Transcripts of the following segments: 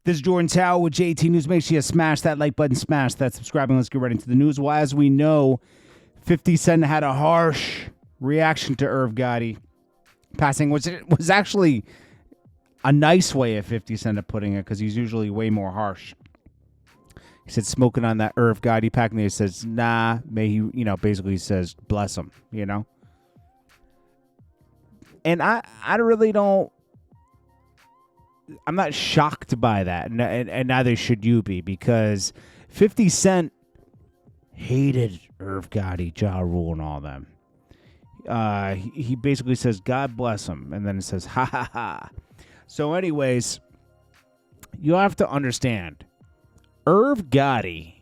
This is Jordan Tower with JT News. Make sure you smash that like button, smash that subscribe, and let's get right into the news. Well, as we know, 50 Cent had a harsh reaction to Irv Gotti passing, which was actually a nice way of 50 Cent of putting it, because he's usually way more harsh. He said smoking on that Irv Gotti pack, and he says, nah, may he, basically he says, bless him, And I really don't, I'm not shocked by that, and neither should you be, because 50 Cent hated Irv Gotti, Ja Rule, and all them. He basically says, God bless him, and then it says, ha ha ha. So anyways, you have to understand, Irv Gotti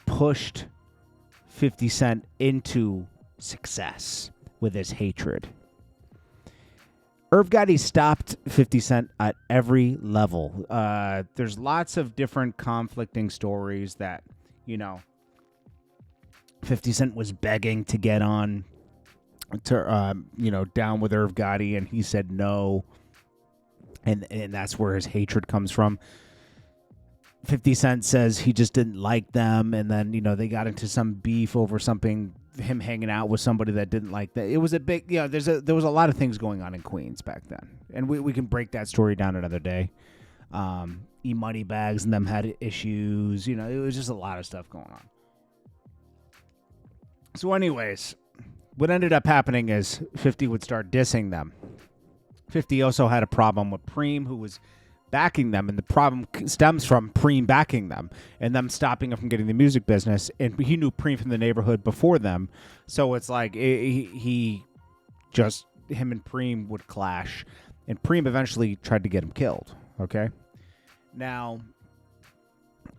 pushed 50 Cent into success with his hatred. Irv Gotti stopped 50 Cent at every level. There's lots of different conflicting stories that, 50 Cent was begging to get on to, down with Irv Gotti, and he said no. And that's where his hatred comes from. 50 Cent says he just didn't like them, and then, they got into some beef over something, him hanging out with somebody that didn't like that. It was a big, there was a lot of things going on in Queens back then. And we can break that story down another day. E-Money Bags and them had issues. It was just a lot of stuff going on. So anyways, what ended up happening is 50 would start dissing them. 50 also had a problem with Preem, who was backing them, and the problem stems from Preem backing them and them stopping him from getting the music business. And he knew Preem from the neighborhood before them, so it's like him and Preem would clash, and Preem eventually tried to get him killed. Okay, now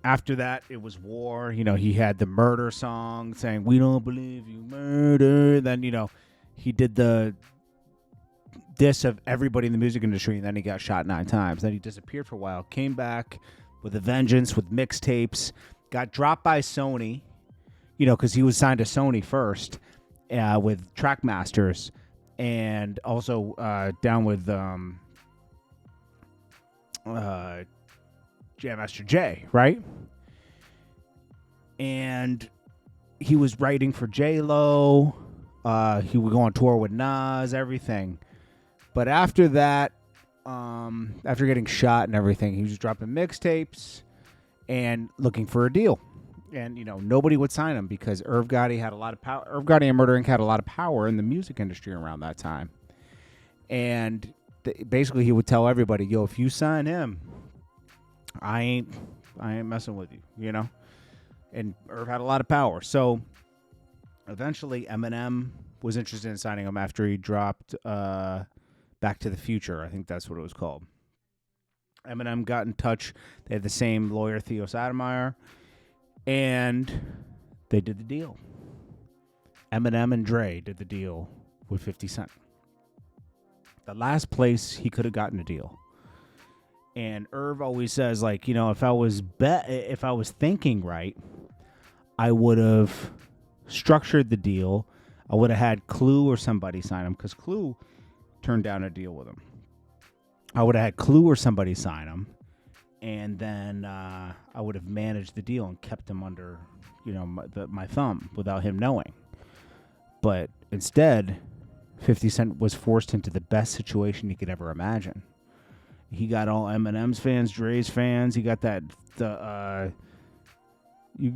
after that it was war. He had the murder song saying "We don't believe you murder." Then he did the diss of everybody in the music industry, and then he got shot 9 times. Then he disappeared for a while, came back with a vengeance, with mixtapes, got dropped by Sony, because he was signed to Sony first with Trackmasters, and also down with Jam Master Jay, right? And he was writing for J-Lo. He would go on tour with Nas, everything. But after that, after getting shot and everything, he was dropping mixtapes and looking for a deal. And, nobody would sign him because Irv Gotti had a lot of power. Irv Gotti and Murder Inc. had a lot of power in the music industry around that time. And basically he would tell everybody, yo, if you sign him, I ain't messing with you, And Irv had a lot of power. So eventually Eminem was interested in signing him after he dropped Back to the Future. I think that's what it was called. Eminem got in touch. They had the same lawyer, Theo Sotomayor, and they did the deal. Eminem and Dre did the deal with 50 Cent. The last place he could have gotten a deal. And Irv always says, like, if I was thinking right, I would have structured the deal. I would have had Clue or somebody sign him, because Clue turned down a deal with him. I would have had Clue or somebody sign him, and then I would have managed the deal and kept him under, my thumb without him knowing. But instead, 50 Cent was forced into the best situation he could ever imagine. He got all Eminem's fans, Dre's fans. He got you can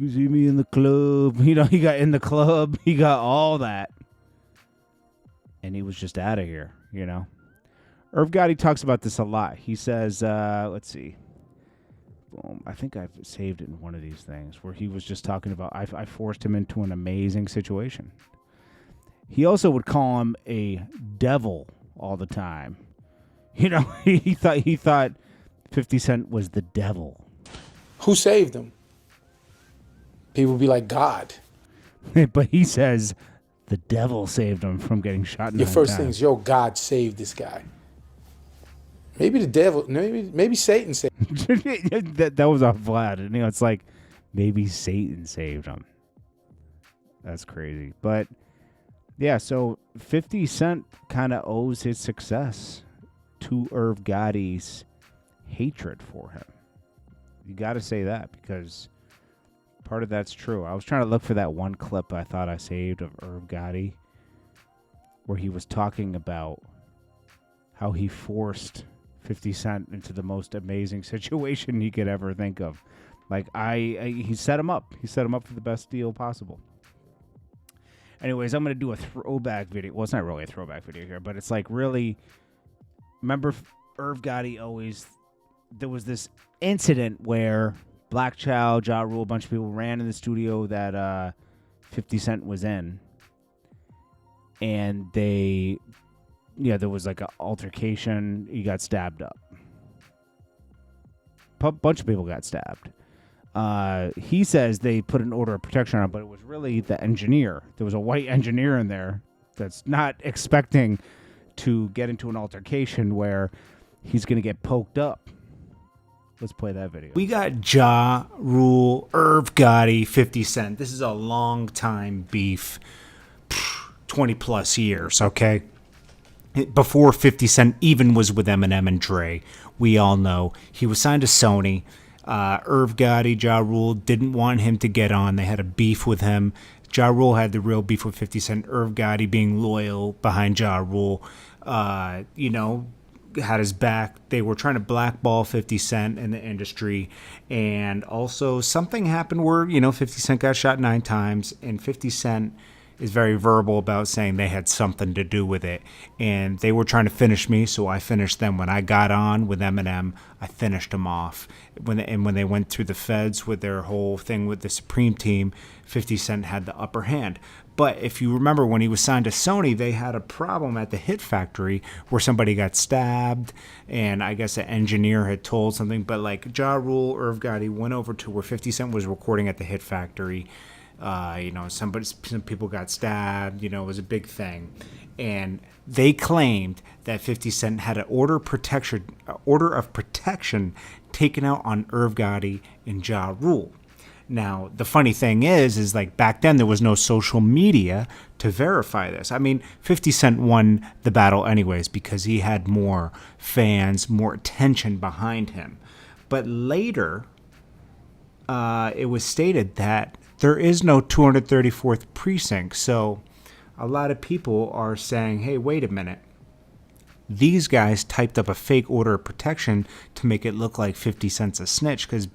see me in the club. He got in the club. He got all that. And he was just out of here, Irv Gotti talks about this a lot. He says, let's see. Boom. I think I've saved it in one of these things where he was just talking about, I forced him into an amazing situation. He also would call him a devil all the time. He thought 50 Cent was the devil. Who saved him? People be like, God. But he says the devil saved him from getting shot. Your first thing is, yo, God saved this guy. Maybe the devil, maybe Satan saved him. that was off Vlad. And, it's like, maybe Satan saved him. That's crazy. But, yeah, so 50 Cent kind of owes his success to Irv Gotti's hatred for him. You got to say that, because part of that's true. I was trying to look for that one clip I thought I saved of Irv Gotti where he was talking about how he forced 50 Cent into the most amazing situation he could ever think of. Like, he set him up. He set him up for the best deal possible. Anyways, I'm going to do a throwback video. Well, it's not really a throwback video here, but it's like really... Remember Irv Gotti always... There was this incident where Black Child, Ja Rule, a bunch of people ran in the studio that 50 Cent was in. And there was like an altercation. He got stabbed up. Bunch of people got stabbed. He says they put an order of protection on him, but it was really the engineer. There was a white engineer in there that's not expecting to get into an altercation where he's going to get poked up. Let's play that video. We got Ja Rule, Irv Gotti, 50 Cent. This is a long time beef, 20 plus years, okay? Before 50 Cent even was with Eminem and Dre, we all know. He was signed to Sony. Irv Gotti, Ja Rule didn't want him to get on. They had a beef with him. Ja Rule had the real beef with 50 Cent. Irv Gotti, being loyal behind Ja Rule, had his back. They were trying to blackball 50 Cent in the industry. And also something happened where, 50 Cent got shot 9 times, and 50 Cent is very verbal about saying they had something to do with it. And they were trying to finish me, so I finished them. When I got on with Eminem, I finished them off. When they went through the feds with their whole thing with the Supreme Team, 50 Cent had the upper hand. But if you remember, when he was signed to Sony, they had a problem at the Hit Factory where somebody got stabbed, and I guess an engineer had told something. But like Ja Rule, Irv Gotti went over to where 50 Cent was recording at the Hit Factory. Some people got stabbed. It was a big thing, and they claimed that 50 Cent had an order of protection taken out on Irv Gotti and Ja Rule. Now, the funny thing is like back then there was no social media to verify this. I mean, 50 Cent won the battle anyways because he had more fans, more attention behind him. But later, it was stated that there is no 234th precinct. So a lot of people are saying, hey, wait a minute. These guys typed up a fake order of protection to make it look like 50 Cent's a snitch, because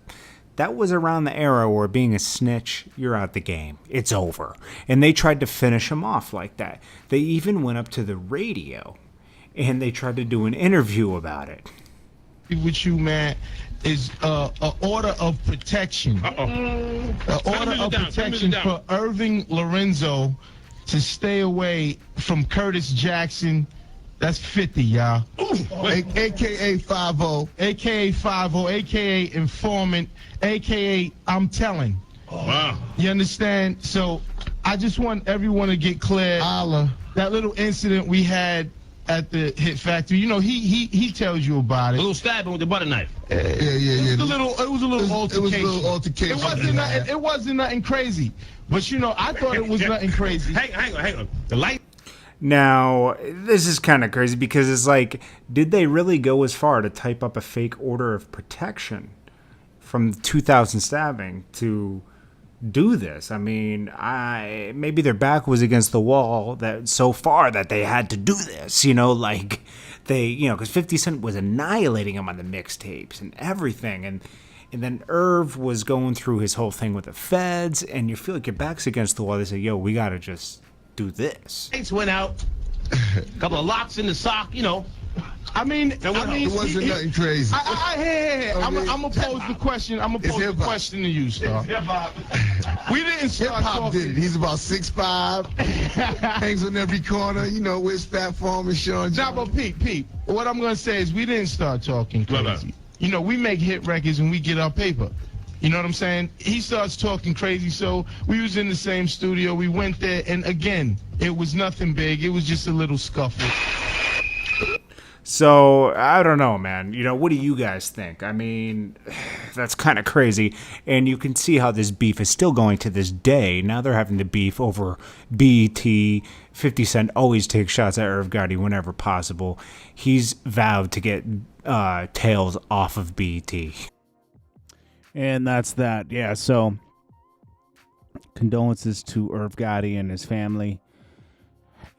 that was around the era where being a snitch, you're out the game. It's over. And they tried to finish him off like that. They even went up to the radio and they tried to do an interview about it. With you, man, is an order of protection. An order of protection for Irving Lorenzo to stay away from Curtis Jackson. That's 50, y'all. AKA 50, AKA 50, AKA informant, AKA I'm telling. Wow. You understand? So I just want everyone to get clear. That little incident we had at the Hit Factory, he tells you about it. A little stabbing with the butter knife. Yeah. It was a little altercation. It wasn't nothing crazy. But I thought it was nothing crazy. Hang on. The light. Now, this is kind of crazy because it's like, did they really go as far to type up a fake order of protection from 2000 stabbing to do this? I mean, maybe their back was against the wall that so far that they had to do this, because 50 Cent was annihilating him on the mixtapes and everything. And then Irv was going through his whole thing with the feds, and you feel like your back's against the wall. They say, yo, we got to just do this. Lights went out. A couple of locks in the sock, it wasn't nothing crazy. I'm gonna pose the question. I'm gonna pose the question to you, Star. We didn't start talking. Did it. He's about 6'5", hangs on every corner. With Fat Farm and Sean. Nah, but Pete. What I'm gonna say is we didn't start talking crazy. We make hit records and we get our paper. You know what I'm saying? He starts talking crazy, so we was in the same studio. We went there, and again, it was nothing big. It was just a little scuffle. So, I don't know, man. You know, what do you guys think? I mean, that's kind of crazy. And you can see how this beef is still going to this day. Now they're having the beef over BET. 50 Cent always takes shots at Irv Gotti whenever possible. He's vowed to get tails off of BET. And that's that. Yeah, so condolences to Irv Gotti and his family.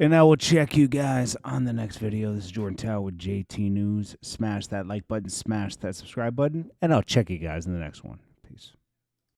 And I will check you guys on the next video. This is Jordan Tower with JT News. Smash that like button, smash that subscribe button, and I'll check you guys in the next one. Peace.